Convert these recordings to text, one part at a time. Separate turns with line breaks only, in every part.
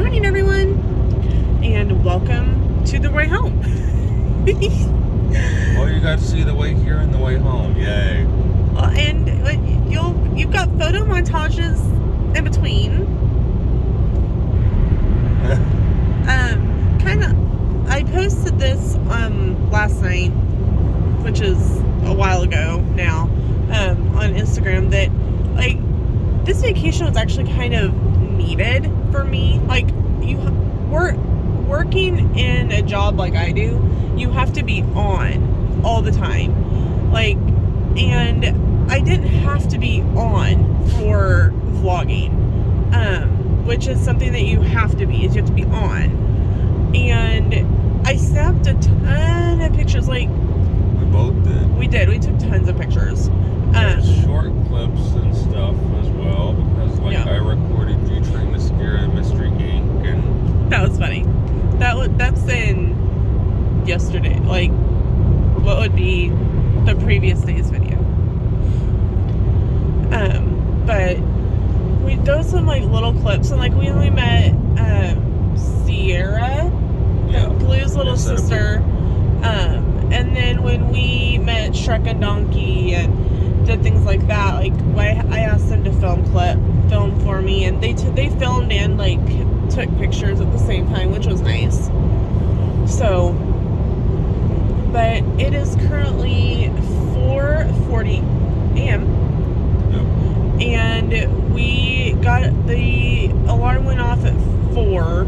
morning, everyone, and welcome to the way home.
Well, you got to see the way here and the way home. Yay!
And you've got photo montages in between. I posted this last night, which is a while ago now, on Instagram, that like this vacation was actually kind of needed for me. Like, working in a job like I do, you have to be on all the time. Like, and I didn't have to be on for vlogging, which is something that you have to be, is you have to be on. And I snapped a ton of pictures. Like,
we both did.
We did. We took tons of pictures.
Short clips and stuff as well, because I recorded you trying to scare a Mystery Inc. and
that was funny. That's in yesterday. Like, what would be the previous day's video. But those some like little clips, and like we met Sierra, Blue's little sister, and then when we met Shrek and Donkey and did things like that, like I asked them to film for me, and they filmed and like took pictures at the same time, which was nice. So, but it is currently 4:40 a.m. and we alarm went off at 4.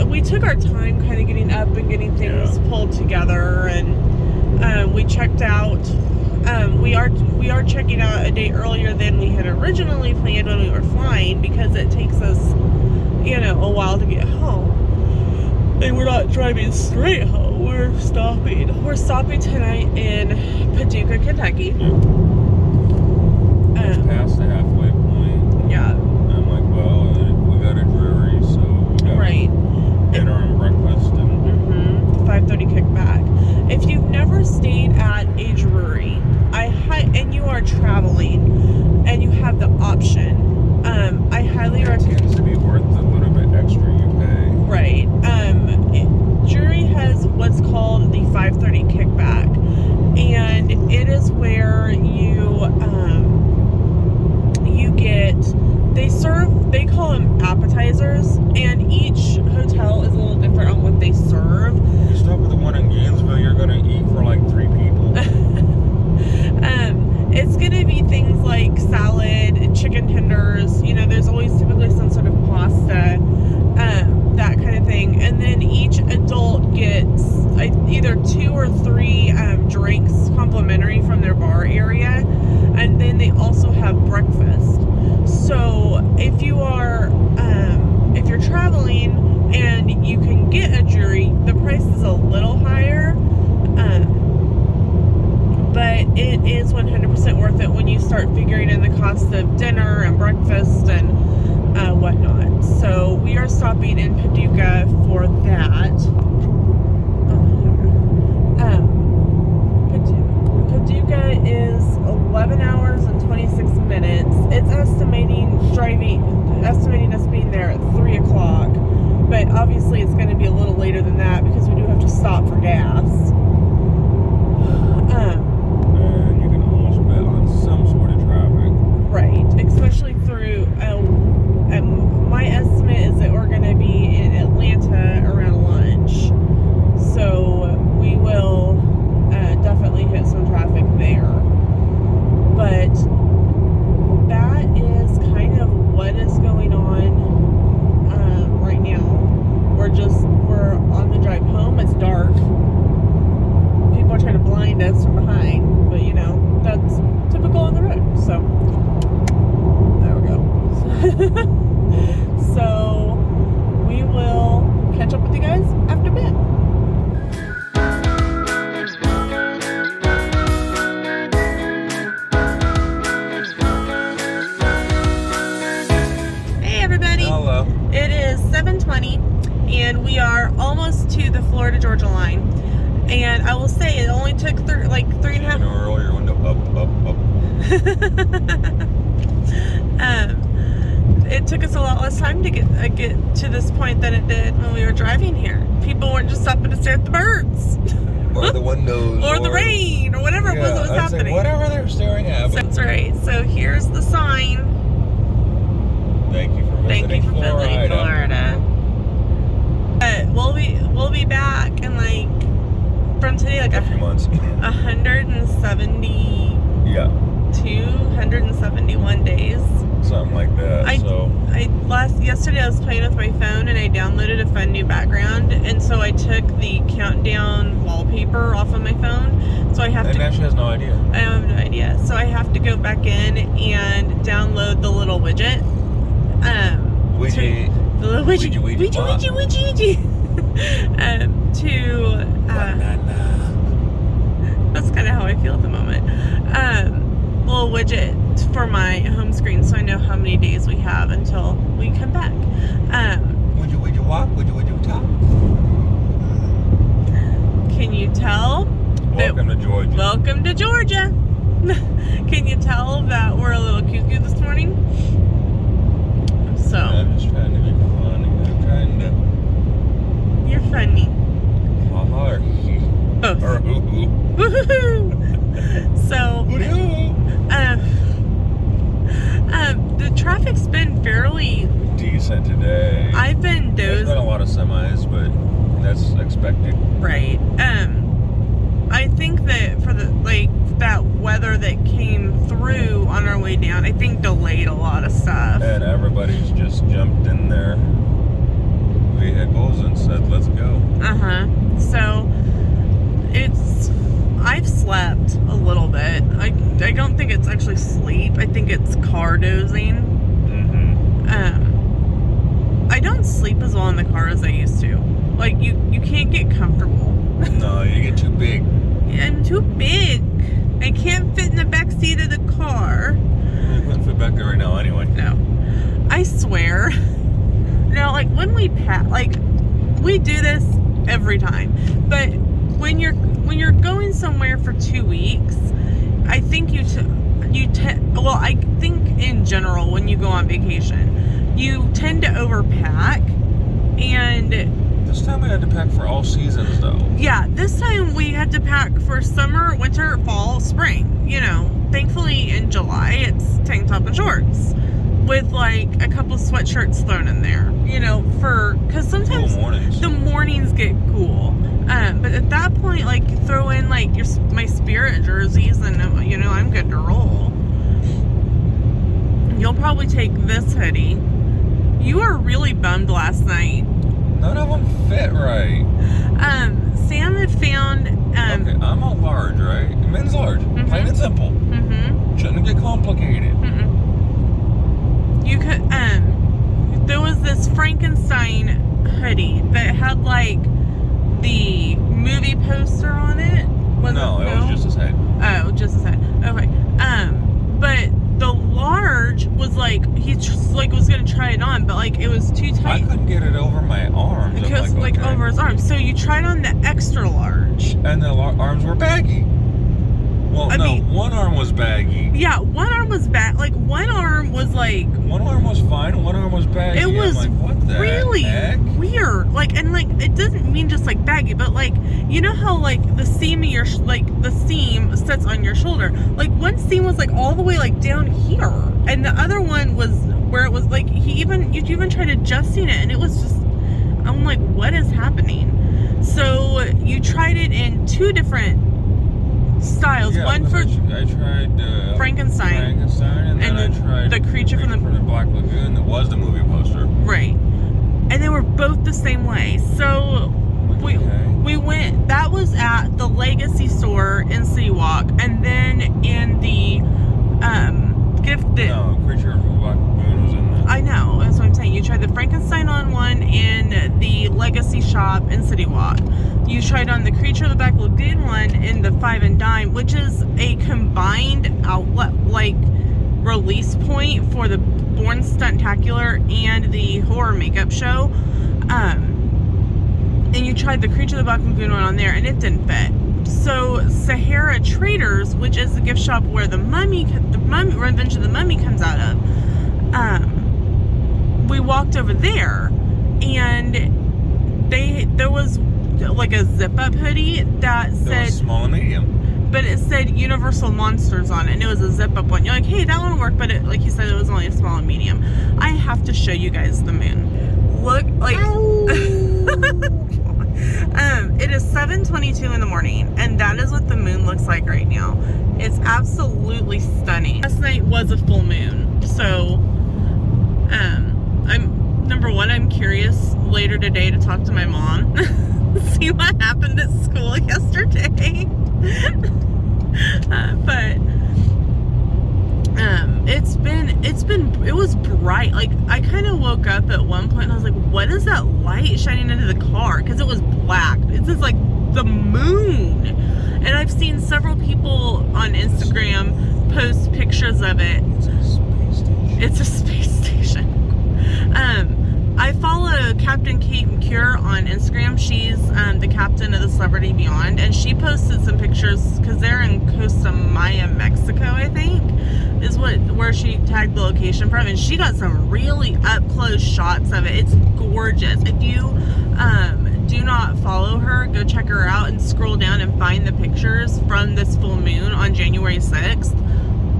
We took our time kind of getting up and getting things pulled together, and we checked out. We are checking out a day earlier than we had originally planned when we were flying, because it takes us, a while to get home. And we're not driving straight home. We're stopping. We're stopping tonight in Paducah, Kentucky.
It's past the halfway point.
Yeah.
I'm like, well, we got a Drury, so we got dinner and breakfast and
5:30 kickback. If you've never stayed at a Drury, and you are traveling and you have the option, I highly recommend.
It tends to be worth the little bit extra you pay.
Right. Drury has what's called the 5:30 kickback, and it is where you get, they call them appetizers, and each hotel is a little different on what they serve.
If you stop at the one in Gainesville, you're going to eat for like 3 people.
It's going to be things like salad, chicken tenders, there's always typically some sort of pasta, that kind of thing. And then each adult gets either 2 or 3 drinks complimentary from their bar area. And then they also have breakfast. So if you're traveling and you can get a Drury, the price is a little higher. But it is 100% worth it when you start figuring in the cost of dinner and breakfast and whatnot. So we are stopping in Paducah for that. Paducah is 11 hours and 26 minutes. It's estimating us being there at 3 o'clock. But obviously it's going to be a little later than that, because we do have to stop for gas.
And you can almost bet on some sort of traffic.
Right, especially through, my estimate is that we're going to be in Atlanta around lunch. So we will definitely hit some traffic there. But that is kind of what is going on right now. We're on the drive home. It's dark. People are trying to blind us from behind, but that's typical on the road. So there we go. So we will catch up with you guys after a bit. Hey everybody.
Hello.
It is 7:20 and we are almost to the Florida-Georgia line. And I will say it only took 3.5
earlier when the up.
it took us a lot less time to get to this point than it did when we were driving here. People weren't just stopping to stare at the birds.
Or the windows.
or the rain, or whatever it was that was happening.
Whatever they're staring at.
So, that's right. So here's the sign.
Thank you for visiting Florida.
We'll be back in like from today like
a few months.
170.
Yeah.
271 days.
Something like that.
Yesterday I was playing with my phone and I downloaded a fun new background, and so I took the countdown wallpaper off of my phone. So I have
and now she has no idea.
I have no idea. So I have to go back in and download the little widget.
Widget.
The little widget. Widget. That's kind of how I feel at the moment. Little widget for my home screen, so I know how many days we have until we come back.
Would you walk? Would you talk?
Can you tell?
Welcome to Georgia.
Welcome to Georgia. Can you tell that we're a little cuckoo this morning? So
I'm just trying to be funny. I'm trying to.
You're funny.
Both. Or hoo-hoo.
Woohoo! So. The traffic's been fairly
decent today.
I've been
There's been a lot of semis, but that's expected.
Right. I think that for that weather that came through on our way down, I think delayed a lot of stuff.
And everybody's just jumped in their vehicles and said, "Let's go."
So I've slept a little bit. I don't think it's actually sleep. I think it's car dozing. I don't sleep as well in the car as I used to. Like you can't get comfortable.
No, you get too big.
I'm too big. I can't fit in the back seat of the car.
You couldn't fit back there right now anyway.
No, I swear. No, like when we we do this every time, but when you're going somewhere for 2 weeks, I think I think in general when you go on vacation, you tend to overpack. And
this time we had to pack for all seasons though.
Yeah, this time we had to pack for summer, winter, fall, spring. Thankfully in July it's tank top and shorts with like a couple sweatshirts thrown in there. Because sometimes the mornings get cool. But at that point, like, throw in like my Spirit jerseys, and I'm good to roll. You'll probably take this hoodie. You were really bummed last night.
None of them fit right.
Sam had found.
Okay, I'm a large, right? Men's large, plain and simple. Shouldn't get complicated.
You could. There was this Frankenstein hoodie that had like the movie poster on it.
No, it was just his head.
Oh, just his head. Okay. But the large was like he was gonna try it on, but like it was too tight.
I couldn't get it over my arms.
Because like over his arms. So you tried on the extra large.
And the arms were baggy. Well, one arm was baggy.
Yeah, one arm was like one arm was like.
One arm was fine, one arm was baggy.
It was
like, what the
really
heck?
Weird. Like, and like it doesn't mean just like baggy, but like how like the seam of your the seam sits on your shoulder. Like one seam was like all the way like down here, and the other one was where it was like you even tried adjusting it, and it was just I'm like, what is happening? So you tried it in two different styles.
Yeah,
one for
I tried
Frankenstein,
and then I tried
the creature from the
Black Lagoon that was the movie poster.
Right, and they were both the same way. So we went. That was at the Legacy store in City Walk, and then in the Gifted.
No, Creature from the Black Lagoon was in there.
I know. That's what I'm saying. You tried the Frankenstein on one in the Legacy shop in City Walk. You tried on the Creature of the Black Lagoon one in the Five and Dime, which is a combined outlet, like, release point for the Born Stuntacular and the horror makeup show. And you tried the Creature of the Black Lagoon one on there, and it didn't fit. So Sahara Traders, which is the gift shop where the Mummy, Revenge of the Mummy comes out of, walked over there, and there was like a zip-up hoodie that said
small and medium,
but it said Universal Monsters on it, and it was a zip-up one. You're like, hey, that one will work, but it, like you said, it was only a small and medium. I have to show you guys the moon. Look, like it is 7:22 in the morning, and that is what the moon looks like right now. It's absolutely stunning. Last night was a full moon, so I'm curious later today to talk to my mom, see what happened at school yesterday. But it was bright. Like, I kind of woke up at one point and I was like, what is that light shining into the car? Because it was black. It's just like the moon. And I've seen several people on Instagram post pictures of it. It's a space station. I follow Captain Kate McCure on Instagram. She's the captain of the Celebrity Beyond, and she posted some pictures because they're in Costa Maya, Mexico, I think, is where she tagged the location from, and she got some really up close shots of it. It's gorgeous. If you do not follow her, go check her out and scroll down and find the pictures from this full moon on January 6th.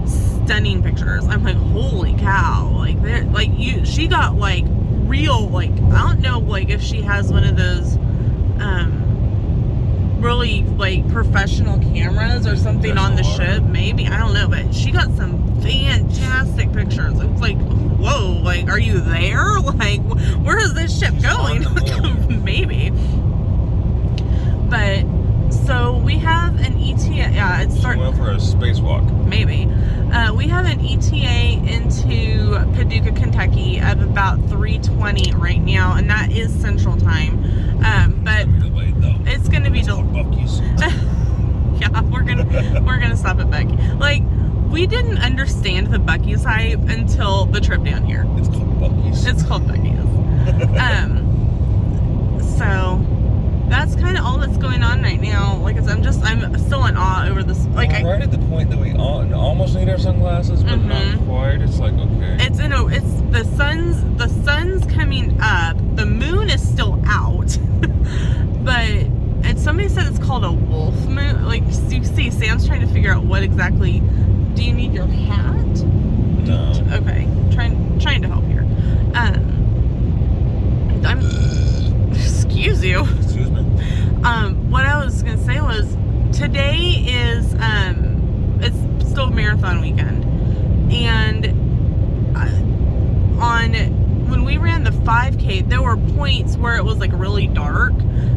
Stunning pictures. I'm like, holy cow! Like, she got like real, like, I don't know, like, if she has one of those really like professional cameras or something on the ship, maybe, I don't know, but she got some fantastic pictures. It was like, whoa, like, are you there? Like, where is this ship going? Maybe. But so we have an ETA. Yeah, it's starting.
Went for a spacewalk.
Maybe. We have an ETA into Paducah, Kentucky of about 3:20 right now, and that is Central Time. But it's gonna be delayed. Yeah, we're gonna stop at Buc-ee's. Like, we didn't understand the Buc-ee's hype until the trip down here.
It's called Buc-ee's.
It's called Buc-ee's. So that's kind of all that's going on right now. Like I said, I'm still in awe over this. Like,
we're right at the point that we almost need our sunglasses, but not quite. It's like, okay.
It's the sun's coming up. The moon is still out, but somebody said it's called a wolf moon. Like, you see, Sam's trying to figure out what exactly. Do you need your hat?
No.
Okay, trying to help here. Excuse you.
Excuse me.
What I was gonna say was, today is it's still marathon weekend, and when we ran the 5K, there were points where it was like really dark,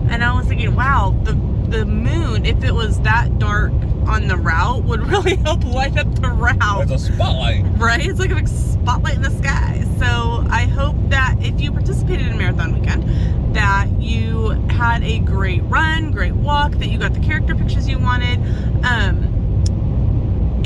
and I was thinking, wow, the moon, if it was that dark on the route, would really help light up the route.
It's a spotlight.
Right? It's like a big spotlight in the sky. So I hope that if you participated in Marathon Weekend, that you had a great run, great walk, that you got the character pictures you wanted.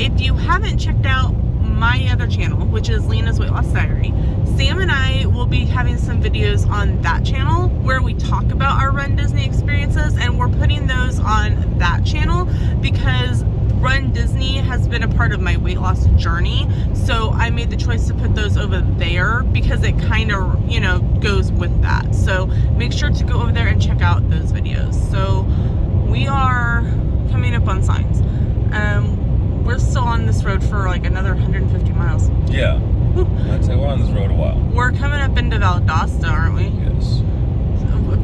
If you haven't checked out my other channel, which is Lena's Weight Loss Diary, Sam and I will be having some videos on that channel where we talk about our Run Disney experiences, and we're putting those on that channel because Run Disney has been a part of my weight loss journey. So I made the choice to put those over there because it kind of, goes with that. So make sure to go over there and check out those videos. So we are coming up on Signs. We're still on this road for like another 150 miles.
Yeah. I'd say we're on this road a while.
We're coming up into Valdosta, aren't we?
Yes.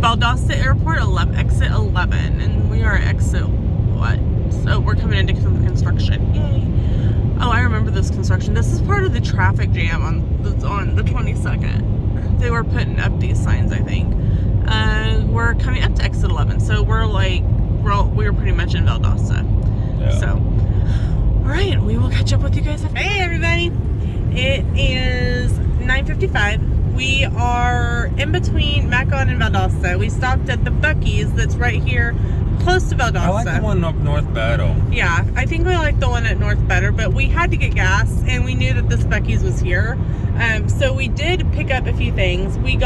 Valdosta Airport, exit 11, and we are at exit what? So we're coming into some construction. Yay! Oh, I remember this construction. This is part of the traffic jam on the 22nd. They were putting up these signs, I think. We're coming up to exit 11, so we're pretty much in Valdosta.
Yeah.
So, all right, we will catch up with you guys. Hey, everybody! It is 9:55. We are in between Macon and Valdosta. We stopped at the Buc-ee's that's right here, close to Valdosta.
I like the one up North Battle.
Yeah, I think we like the one at North better, but we had to get gas, and we knew that this Buc-ee's was here. So we did pick up a few things. We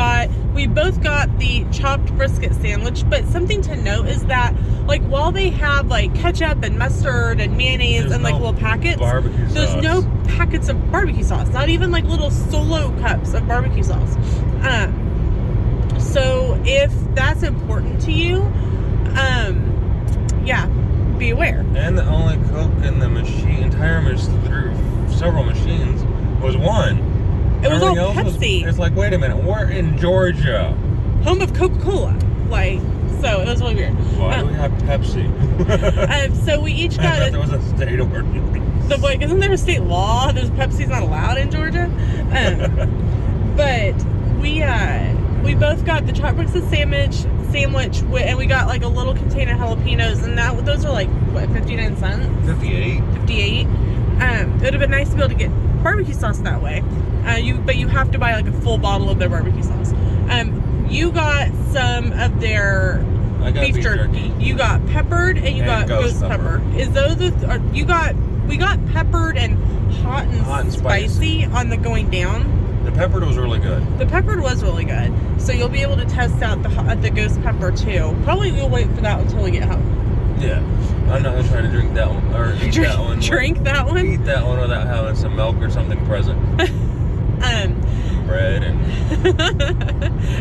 both got the chopped brisket sandwich, but something to note is that, like, while they have like ketchup and mustard and mayonnaise and like little packets,
there's
no packets of barbecue sauce, not even like little solo cups of barbecue sauce. So if that's important to you, yeah, be aware.
And the only Coke in the through several machines was one.
It was all
Everything else
Pepsi.
It's like, wait a minute, we're in Georgia.
Home of Coca-Cola. Like, so it was really weird.
Why do we have Pepsi?
So we each
I
got
thought there was a state ordinance.
So, like, isn't there a state law? There's Pepsi's not allowed in Georgia. But we both got the chopped breakfast sandwich, and we got like a little container of jalapenos, and those are like what, 59 cents?
58.
58. It would have been nice to be able to get barbecue sauce that way. But you have to buy like a full bottle of their barbecue sauce. You got some of their beef jerky. You got peppered and you got ghost pepper. Is those we got peppered and hot and spicy on the going down.
The peppered was really good.
The peppered was really good. So you'll be able to test out the ghost pepper too. Probably we'll wait for that until we get home.
Yeah. I'm not gonna try to drink that one or eat that one.
Drink that one?
Eat that one without having some milk or something present. Bread and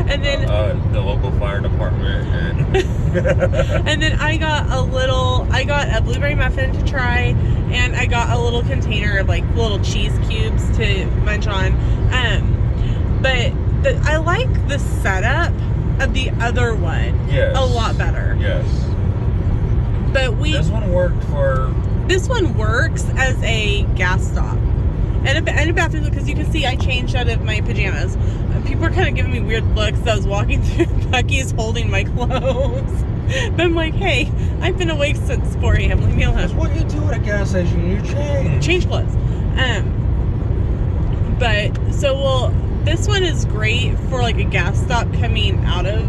and then
the local fire department and
and then I got a blueberry muffin to try, and I got a little container of like little cheese cubes to munch on. But I like the setup of the other one a lot better.
Yes.
But
this one
works as a gas stop. And a bathroom, because you can see I changed out of my pajamas. People are kind of giving me weird looks as I was walking through. Bucky's holding my clothes. But I'm like, hey, I've been awake since 4 a.m. Leave me alone.
That's what you do at a gas station. You change
clothes. This one is great for like a gas stop coming out of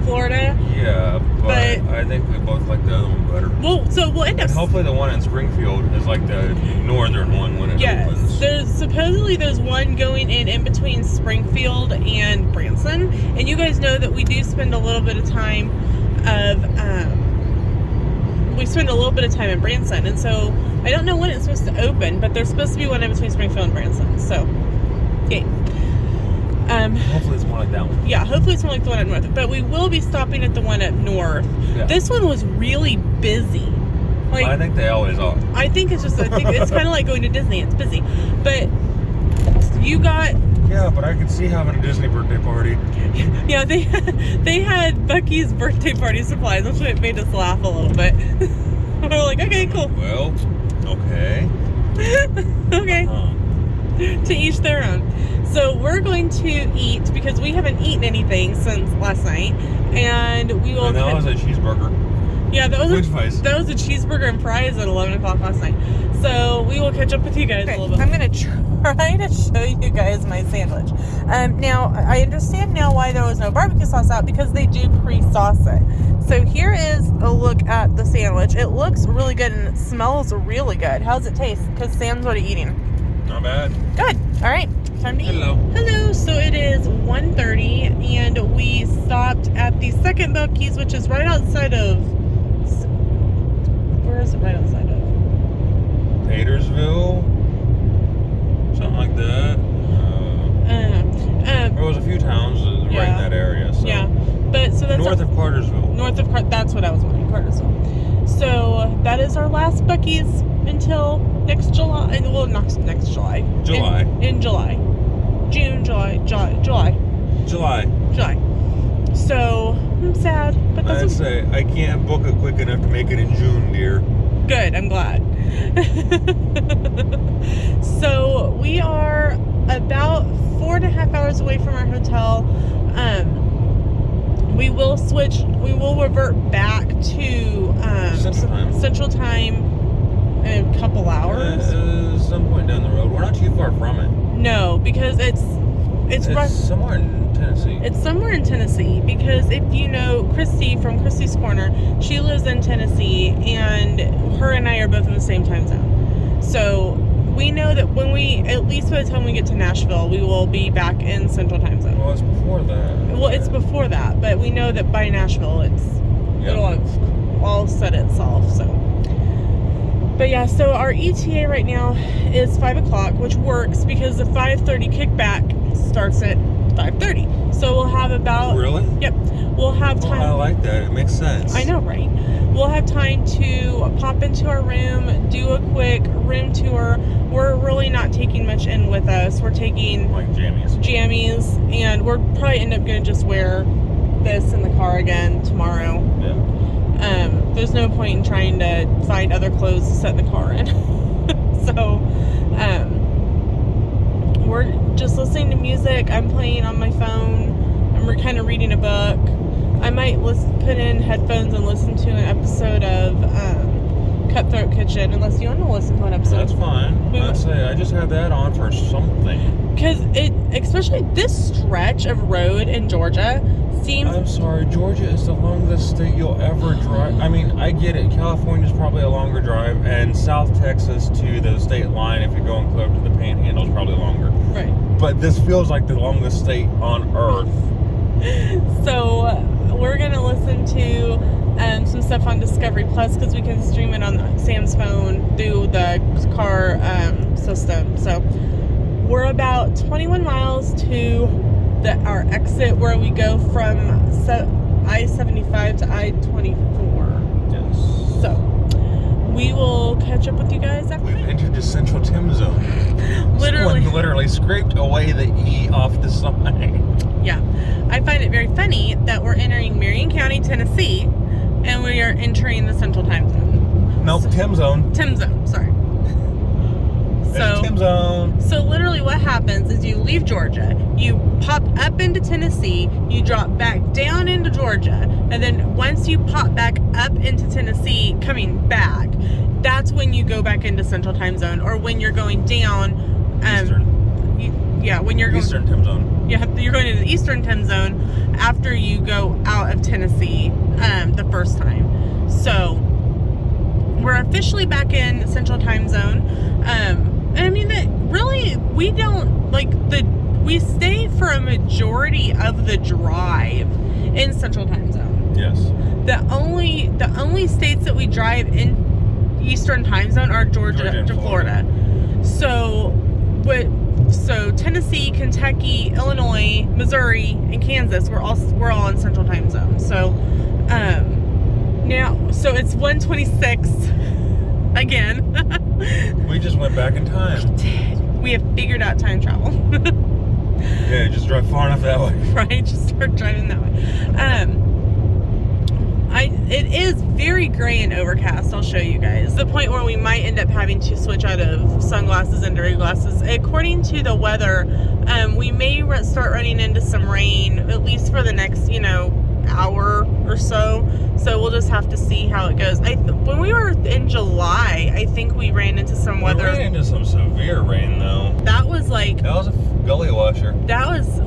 Florida.
Yeah, but I think we both like the other one better.
Well, so we'll end up.
And hopefully the one in Springfield is like the northern one when it opens.
There's one going in between Springfield and Branson, and you guys know that we do spend a little bit of time in Branson, and so I don't know when it's supposed to open, but there's supposed to be one in between Springfield and Branson. So, yay.
Hopefully it's more like that one.
Yeah, hopefully it's more like the one up north. But we will be stopping at the one up north. Yeah. This one was really busy. Like,
I think they always are.
I think it's kind of like going to Disney. It's busy. But you got...
Yeah, but I could see having a Disney birthday party.
Yeah, they had Bucky's birthday party supplies, which made us laugh a little bit. We were like, okay, cool.
Well, okay.
Okay. To each their own. So we're going to eat because we haven't eaten anything since last night, and we will.
And that was a cheeseburger.
Yeah, that was a cheeseburger and fries at 11 o'clock last night. So we will catch up with you guys a little bit. I'm gonna try to show you guys my sandwich. Now I understand now why there was no barbecue sauce out, because they do pre-sauce it. So here is a look at the sandwich. It looks really good and it smells really good. How's it taste? Because Sam's already eating.
Not bad.
Good. All right. Time to eat.
Hello.
So it is 1:30, and we stopped at the second Buc-ee's, which is right outside of... Where is it right outside of?
Patersville? Something like that. There was a few towns right in that area. So.
Yeah. But so that's...
North of Cartersville.
That's what I was wanting, Cartersville. So that is our last Buc-ee's until next July. Well, next July. In July. June, July. So I'm sad, but that's...
I'd say I can't book it quick enough to make it in June, dear.
Good, I'm glad. So we are about 4.5 hours away from our hotel. We will revert back to Central Time in a couple hours.
Some point down the road. We're not too far from it.
No, because it's
somewhere in Tennessee.
It's somewhere in Tennessee, because if you know Christy from Christy's Corner, she lives in Tennessee, and her and I are both in the same time zone. So we know that at least by the time we get to Nashville, we will be back in Central Time Zone.
Well, it's before that.
Well, it's before that, but we know that by Nashville, it'll have all set itself. So, but yeah, so our ETA right now is 5 o'clock, which works because the 5:30 kickback starts at 5:30. So we'll have about...
Really?
Yep. We'll have time...
Oh, I like that. It makes sense.
I know, right? We'll have time to pop into our room, do a quick room tour. We're really not taking much in with us. We're taking...
Like jammies.
And we're probably end up going to just wear this in the car again tomorrow.
Yeah.
There's no point in trying to find other clothes to set in the car in. So, we're just listening to music. I'm playing on my phone, and we're kind of reading a book. I might put in headphones and listen to an episode of Cutthroat Kitchen, unless you want to listen to an episode.
That's fine. I'd say I just had that on for something.
Because especially this stretch of road in Georgia seems...
I'm sorry, Georgia is the longest state you'll ever drive. I mean, I get it. California's probably a longer drive, and South Texas to the state line, if you're going close to the Panhandle, is probably longer.
Right.
But this feels like the longest state on earth.
So we're gonna listen to some stuff on Discovery Plus because we can stream it on Sam's phone through the car system. So we're about 21 miles to our exit where we go from I-75 to I-24.
Yes.
So we will catch up with you guys after.
We've entered the Central Time Zone.
Literally.
Someone literally scraped away the E off the side.
Yeah. I find it very funny that we're entering Marion County, Tennessee, and we are entering the Central Time Zone.
Nope, Tim Zone.
Tim Zone, sorry.
There's Tim Zone.
So literally what happens is you leave Georgia, you pop up into Tennessee, you drop back down into Georgia, and then once you pop back up into Tennessee, coming back, that's when you go back into Central Time Zone, or when you're going down...
Eastern.
When you're going...
Eastern Time Zone.
Yeah, you're going to the Eastern Time Zone after you go out of Tennessee the first time. So we're officially back in Central Time Zone. And I mean that really we don't we stay for a majority of the drive in Central Time Zone.
Yes.
The only states that we drive in Eastern Time Zone are Georgia and Florida. So Tennessee, Kentucky, Illinois, Missouri, and Kansas, we're all in Central Time Zone. So so it's 1:26 again.
We just went back in time.
We did. We have figured out time travel.
Yeah, just drive far enough that way.
Right, just start driving that way. It is very gray and overcast. I'll show you guys. The point where we might end up having to switch out of sunglasses and dirty glasses. According to the weather, we may start running into some rain, at least for the next, hour or so. So we'll just have to see how it goes. When we were in July, I think we ran into some weather.
We ran into some severe rain, though.
That was
a gully washer.
That was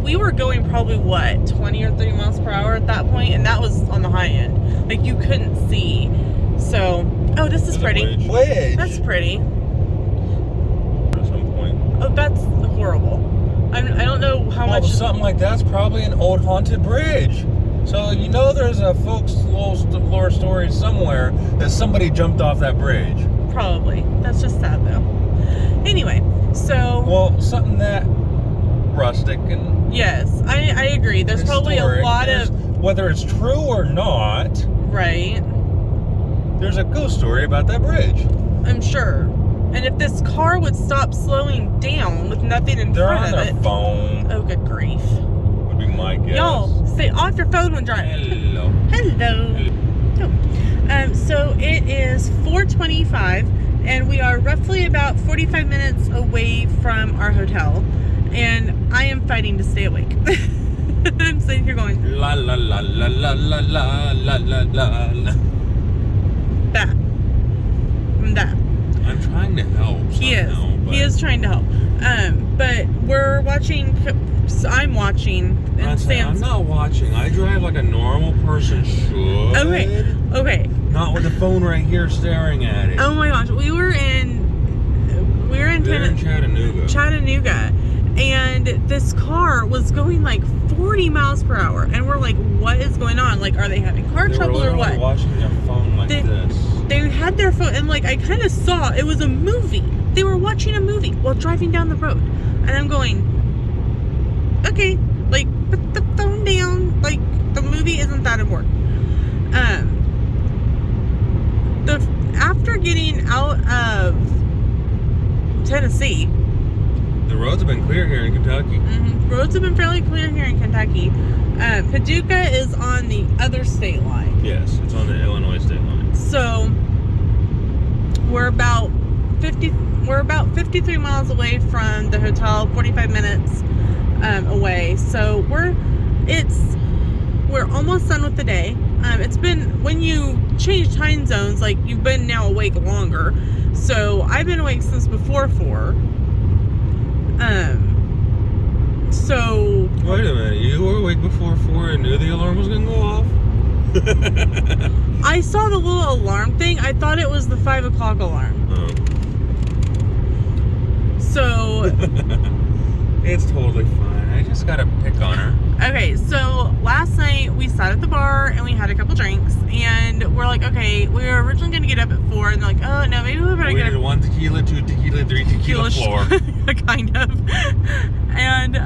we were going probably 20 or 30 miles per hour at that point, and that was on the high end. You couldn't see. So, this is pretty.
Wedge.
That's pretty.
At some point.
Oh, that's horrible. I don't know how much.
Something like that's probably an old haunted bridge. So there's a folks lore story somewhere that somebody jumped off that bridge.
Probably. That's just sad though. Anyway, so.
Well, something that rustic and.
Yes, I agree. There's probably a lot of.
Whether it's true or not.
Right.
There's a ghost story about that bridge.
I'm sure. And if this car would stop slowing down with nothing in front of it.
They're on their phone.
Oh, good grief.
Would be my guess.
Y'all, stay off your phone when driving. Hello. So it is 4:25, and we are roughly about 45 minutes away from our hotel. And I am fighting to stay awake. I'm sitting here going,
la la la la la la la la la la.
That.
I'm trying to help.
He is trying to help. But we're watching. I'm watching. And
I'm not watching. I drive like a normal person should.
Okay.
Not with the phone right here staring at it.
Oh my gosh, we were in Chattanooga, and this car was going 40 miles per hour, and we're like, what is going on? Are they having car trouble or what?
Watching their phone this.
They had their phone, and I kind of saw it was a movie. They were watching a movie while driving down the road, and I'm going, okay, like, put the phone down. Like, the movie isn't that important. After getting out of Tennessee,
The roads have been clear here in Kentucky.
Roads have been fairly clear here in Kentucky. Paducah is on the other state line.
Yes, it's on the Illinois state line.
So we're about 53 miles away from the hotel, 45 minutes away. So we're almost done with the day. It's been, when you change time zones, like, you've been now awake longer. So I've been awake since before 4. So
Wait a minute, you were awake before 4 and knew the alarm was gonna go off?
I saw the little alarm thing. I thought it was the 5 o'clock alarm.
Oh.
So
It's totally fine. I just gotta pick on her.
okay, so last night we sat at the bar and we had a couple drinks, and we're like, okay, we were originally gonna get up at 4, and they're like, oh no, maybe we better
We
get
did
up.
1 tequila, 2 tequila, 3 tequila floor.
Kind of. And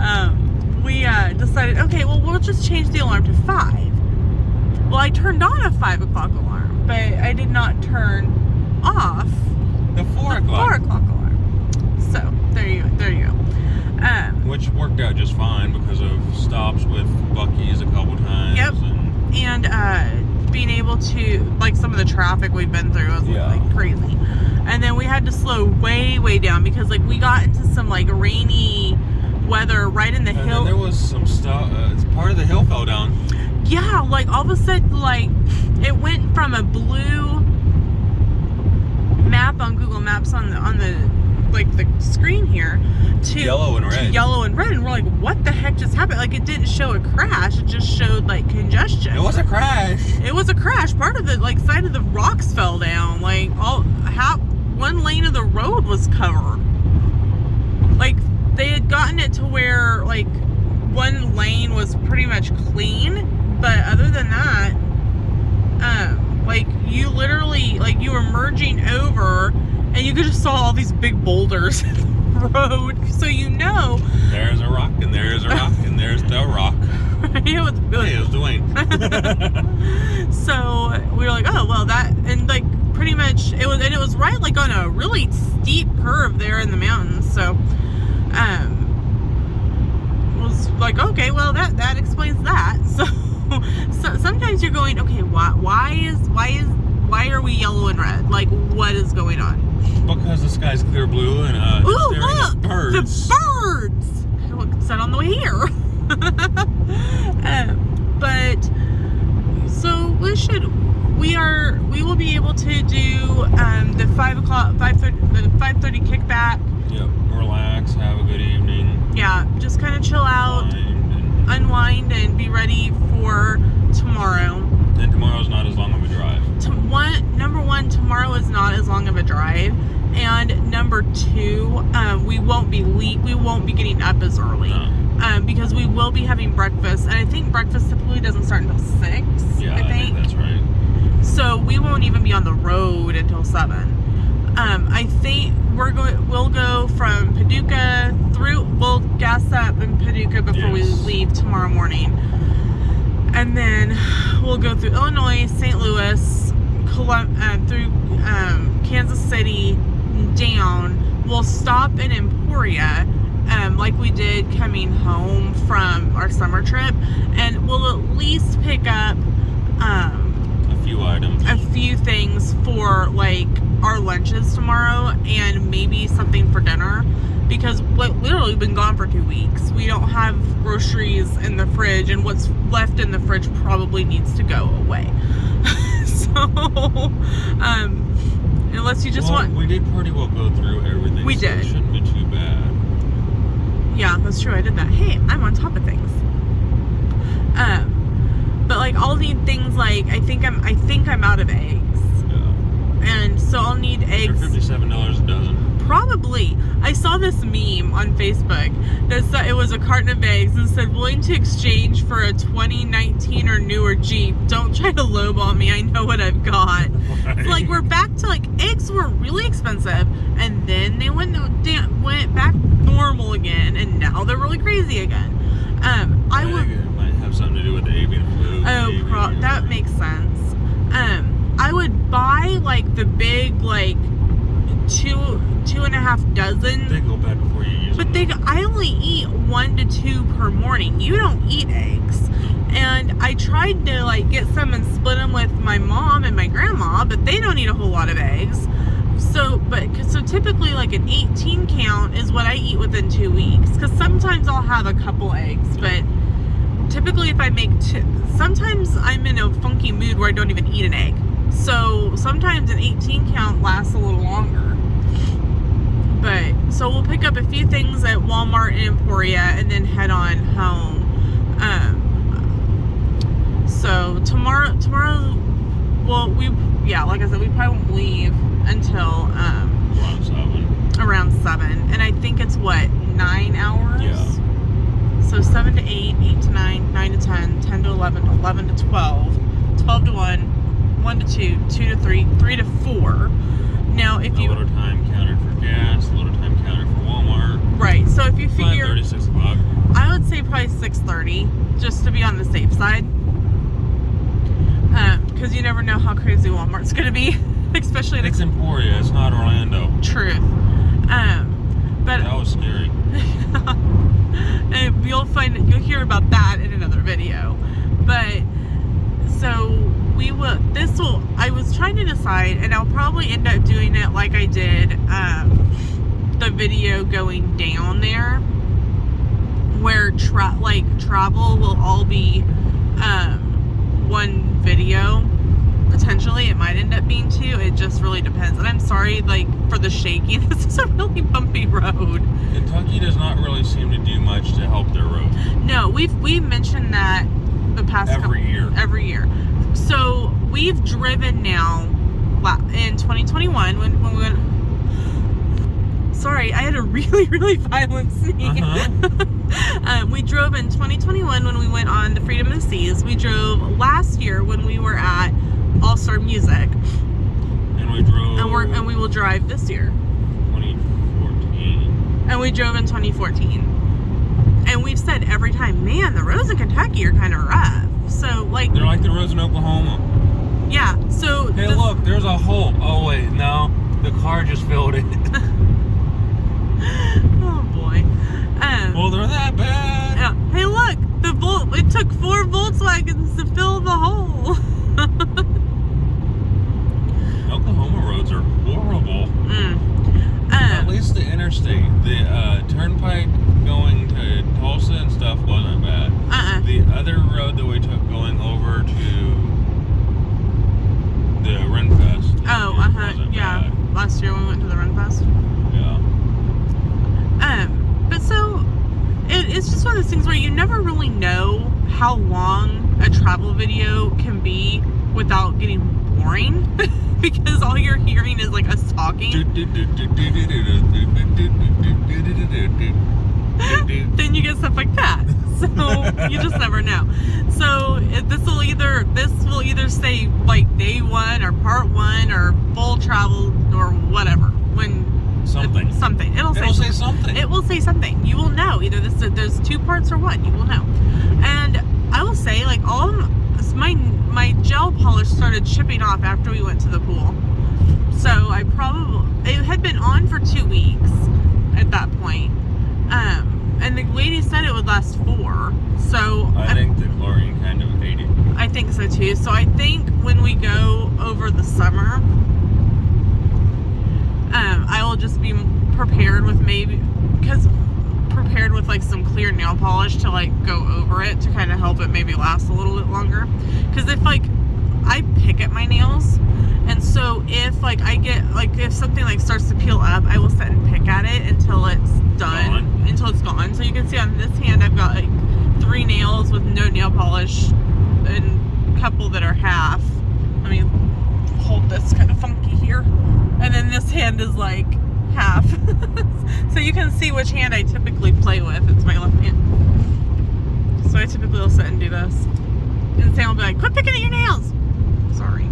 we decided, okay, well, we'll just change the alarm to 5. Well, I turned on a 5 o'clock alarm, but I did not turn off
The 4
the
o'clock.
4 o'clock alarm. So there you go.
Which worked out just fine because of stops with Buc-ee's a couple times.
Yep. And being able to, like, some of the traffic we've been through was like crazy. And then we had to slow way down because, like, we got into some, like, rainy weather right in the hill.
And then there was some stuff, part of the hill fell down.
Yeah, like, all of a sudden, like, it went from a blue map on Google Maps on the like, the screen here to
Yellow and red.
to yellow and red, and we're like, what the heck just happened? Like, it didn't show a crash, it just showed, like, congestion.
It was a crash.
It was a crash. Part of the, like, side of the rocks fell down. Like, one lane of the road was covered. Like, they had gotten it to where, like, one lane was pretty much clean, but other than that, like, you literally, like, you were merging over, and you could just saw all these big boulders in the road. So you know.
There's a rock, and there's a rock, and there's the rock.
It was
Hey, it was Dwayne.
So we were like, oh, well, that, and, like, pretty much, it was right, like, on a really steep curve there in the mountains. So, was like, okay, well, that explains that. So sometimes you're going, okay, why are we yellow and red? Like, what is going on?
Because the sky's clear blue and
Ooh,
staring
look!
at birds.
The birds! I looked said on the way here. But so we will be able to do the 5:30 kickback.
Yep. Relax, have a good evening.
Yeah, just kind of chill out, unwind, and be ready for tomorrow.
And tomorrow's not as long of a drive.
Number one, tomorrow is not as long of a drive, and number 2, we won't be getting up as early.
No.
Because we will be having breakfast, and I think breakfast typically doesn't start until 6.
Yeah,
I think
that's right.
So we won't even be on the road until 7. I think we'll go from Paducah we'll gas up in Paducah before we leave tomorrow morning. And then we'll go through Illinois, St. Louis, through Kansas City, down. We'll stop in Emporia, like we did coming home from our summer trip, and we'll at least pick up
A few items.
a few things for, like, our lunches tomorrow, and maybe something for dinner, because literally we've been gone for 2 weeks. We don't have groceries in the fridge, and what's left in the fridge probably needs to go away. So, unless you just want.
We did pretty well go through everything.
We
so
did.
It shouldn't be too bad.
Yeah, that's true. I did that. Hey, I'm on top of things. But, like, I'll need things like, I think I'm out of eggs,
Yeah.
and so I'll need eggs.
They're $57 a dozen.
Probably. I saw this meme on Facebook that said it was a carton of eggs and said, willing to exchange for a 2019 or newer Jeep. Don't try to lowball me. I know what I've got.
Right.
It's like, we're back to, like, eggs were really expensive, and then they went back normal again, and now they're really crazy again. I
think
would.
it might have something to do with the avian flu.
Oh, that makes sense. I would buy like the big like 2.5 dozen.
They go bad before you use
But
them.
I only eat 1 to 2 per morning. You don't eat eggs. And I tried to like get some and split them with my mom and my grandma, but they don't eat a whole lot of eggs. So typically like an 18 count is what I eat within 2 weeks. Because sometimes I'll have a couple eggs, but typically if I make sometimes I'm in a funky mood where I don't even eat an egg. So sometimes an 18 count lasts a little longer. But so we'll pick up a few things at Walmart and Emporia and then head on home. So tomorrow, well, like I said, we probably won't leave until around 7. And I think it's what, 9 hours?
Yeah.
So 7 to 8, 8 to 9, 9 to 10, 10 to 11, 11 to 12, 12 to 1, 1 to 2, 2 to 3, 3 to 4. Now, if you...
A little time counted for gas, a little time counted for Walmart.
Right, so if you figure...
5:30, 6 o'clock.
I would say probably 6:30, just to be on the safe side. Because you never know how crazy Walmart's going to be, especially...
It's Emporia, it's not Orlando.
Truth. But...
That was scary.
And you'll hear about that in another video. But so I was trying to decide, and I'll probably end up doing it like I did the video going down there, where travel will all be one video. Potentially it might end up being 2. It just really depends. And I'm sorry for the shaking. This is a really bumpy road.
Kentucky does not really seem to do much to help their road.
No, we mentioned that the past
every year.
So we've driven now in 2021 when we went. Sorry, I had a really, really violent sneeze. We drove in 2021 when we went on the Freedom of the Seas. We drove last year when we were at All Star Music.
And we drove.
And we will drive this year.
2014.
And we drove in 2014. And we've said every time, man, the roads in Kentucky are kind of rough. So
they're like the roads in Oklahoma.
Yeah. So
hey, look, there's a hole. Oh wait, no, the car just filled it.
Oh boy.
Well, they're that bad.
Yeah. Hey, look, it took 4 Volkswagens to fill the hole.
Oklahoma roads are horrible. At least the interstate, the turnpike going to Tulsa and stuff wasn't bad. The other road that we took going over to the Renfest.
Yeah.
Bad.
Last year when we went to the Renfest.
Yeah.
But so it's just one of those things where you never really know how long a travel video can be without getting boring. Because all you're hearing is like us talking. Then you get stuff like that. So you just never know. So this will either say like day 1 or part 1 or full travel or whatever. Something. It'll say something. It will say something. You will know either there's 2 parts or 1. You will know. And I will say all of my gel polish started chipping off after we went to the pool. So it had been on for 2 weeks at that point. And the lady said it would last 4. So
I think the chlorine kind of ate it.
I think so too. So I think when we go over the summer, I will just be prepared with some clear nail polish to go over it to kind of help it maybe last a little bit longer. Because if I pick at my nails, and so if I get if something starts to peel up, I will sit and pick at it until it's done, until it's gone. So you can see on this hand I've got 3 nails with no nail polish and a couple that are half. Let me hold this kind of funky here, and then this hand is half. So you can see which hand I typically play with. It's my left hand. So I typically will sit and do this. And Sam will be like, quit picking at your nails. Sorry.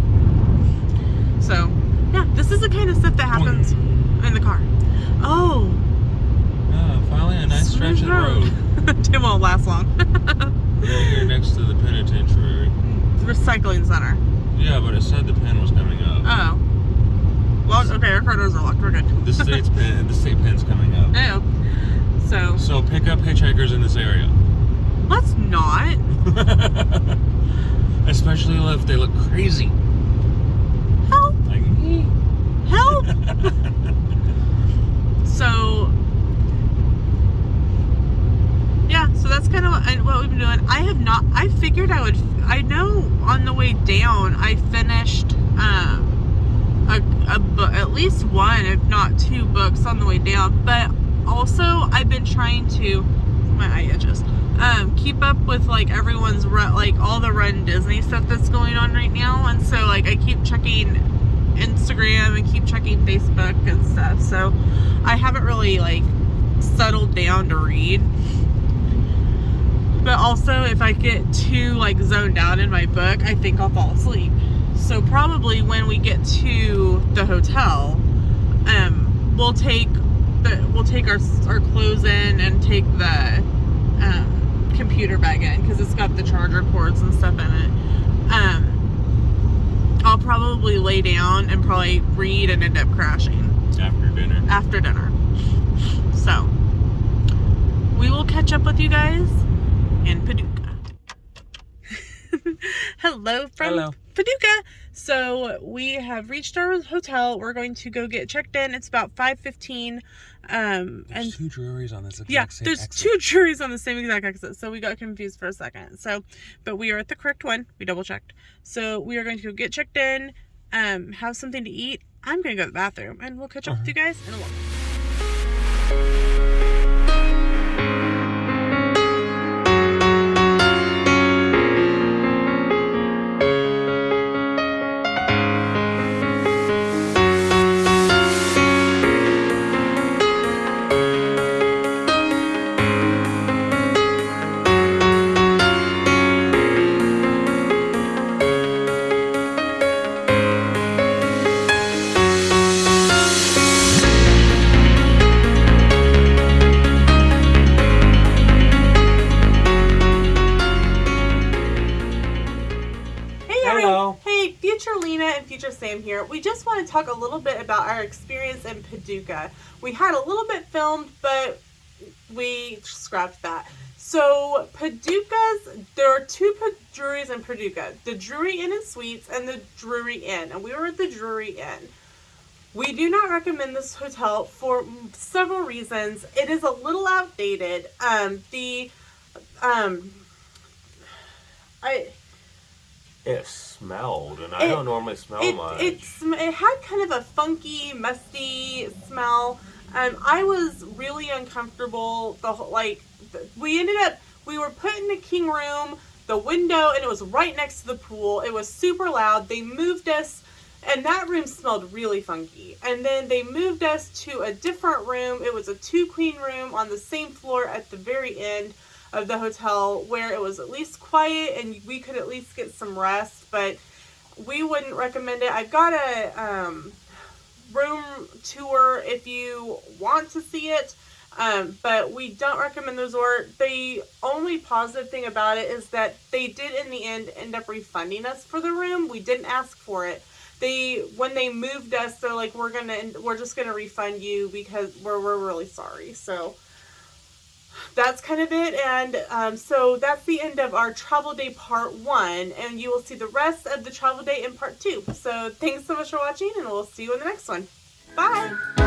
So, yeah, this is the kind of stuff that happens in the car. Oh.
finally a nice stretch of the road.
It won't last long.
Right here next to the penitentiary.
Recycling center.
Yeah, but it said the pen was coming up.
Oh. Well, okay, our car doors are locked. We're good.
The state pen's coming up.
Oh.
So pick up hitchhikers in this area.
Let's not.
Especially if they look crazy.
Help!
Like,
Help! So, yeah, so that's kind of what we've been doing. I figured I know on the way down, I finished a book, at least one, if not two books on the way down. But also, I've been trying to, my eye itches, keep up with like everyone's like all the Run Disney stuff that's going on right now. And so like I keep checking Instagram and keep checking Facebook and stuff. So I haven't really like settled down to read. But also if I get too like zoned out in my book, I think I'll fall asleep. So probably when we get to the hotel, we'll take our clothes in and take the computer bag in because it's got the charger cords and stuff in it. I'll probably lay down and probably read and end up crashing after dinner. So we will catch up with you guys in Paducah. Hello from Paducah. So we have reached our hotel. We're going to go get checked in. It's about 5:15.
And two juries on this exact same
there's
exit.
two juries on the same exact exit. So we got confused for a second. But we are at the correct one. We double checked. So we are going to go get checked in, have something to eat. I'm going to go to the bathroom and we'll catch up with you guys in a little. Sam here. We just want to talk a little bit about our experience in Paducah. We had a little bit filmed, but we scrapped that. So there are two Drury's in Paducah. The Drury Inn and Suites and the Drury Inn. And we were at the Drury Inn. We do not recommend this hotel for several reasons. It is a little outdated.
It smelled, and I don't normally smell much.
It had kind of a funky, musty smell. I was really uncomfortable. We were put in the king room, the window, and it was right next to the pool. It was super loud. They moved us, and that room smelled really funky. And then they moved us to a different room. It was a 2-queen room on the same floor at the very end of the hotel where it was at least quiet and we could at least get some rest, but we wouldn't recommend it. I've got a room tour if you want to see it, but we don't recommend the resort. The only positive thing about it is that they did in the end up refunding us for the room. We didn't ask for it. When they moved us, they're like, we're just gonna refund you because we're really sorry. So that's kind of it, and so that's the end of our travel day part 1, and you will see the rest of the travel day in part 2. So thanks so much for watching, and we'll see you in the next one. Bye!